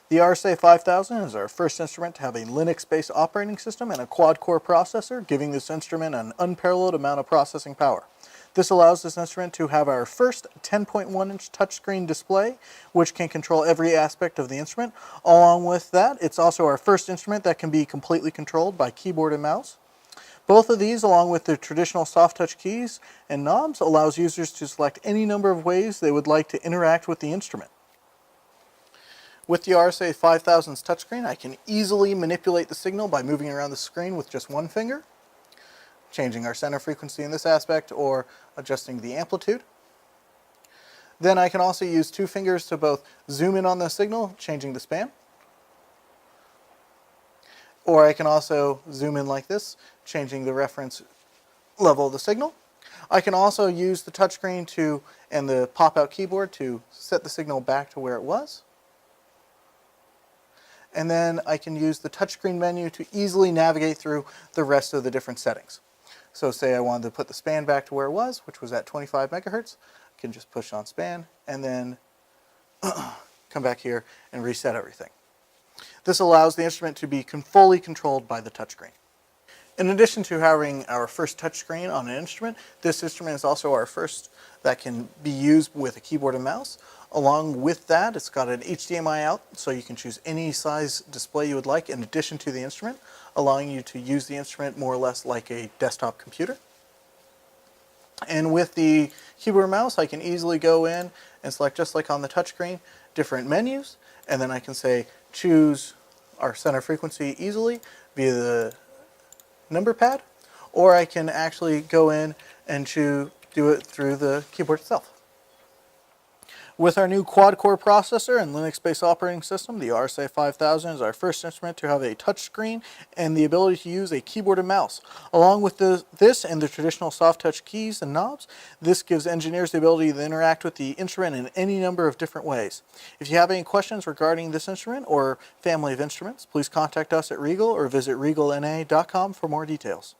The RSA5000 is our first instrument to have a Linux-based operating system and a quad-core processor, giving this instrument an unparalleled amount of processing power. This allows this instrument to have our first 10.1-inch touchscreen display, which can control every aspect of the instrument. Along with that, it's also our first instrument that can be completely controlled by keyboard and mouse. Both of these, along with the traditional soft touch keys and knobs, allows users to select any number of ways they would like to interact with the instrument. With the RSA5000's touchscreen, I can easily manipulate the signal by moving around the screen with just one finger, changing our center frequency in this aspect or adjusting the amplitude. Then I can also use two fingers to both zoom in on the signal, changing the span. Or I can also zoom in like this, changing the reference level of the signal. I can also use the touchscreen and the pop-out keyboard to set the signal back to where it was. And then I can use the touchscreen menu to easily navigate through the rest of the different settings. So say I wanted to put the span back to where it was, which was at 25 megahertz, I can just push on span and then come back here and reset everything. This allows the instrument to be fully controlled by the touchscreen. In addition to having our first touchscreen on an instrument, this instrument is also our first that can be used with a keyboard and mouse. Along with that, it's got an HDMI out, so you can choose any size display you would like in addition to the instrument, allowing you to use the instrument more or less like a desktop computer. And with the keyboard and mouse, I can easily go in and select, just like on the touchscreen, different menus, and then I can say choose our center frequency easily via the number pad, or I can actually go in and do it through the keyboard itself. With our new quad-core processor and Linux-based operating system, the RSA5000 is our first instrument to have a touchscreen and the ability to use a keyboard and mouse. Along with this and the traditional soft touch keys and knobs, this gives engineers the ability to interact with the instrument in any number of different ways. If you have any questions regarding this instrument or family of instruments, please contact us at Rigol or visit rigolna.com for more details.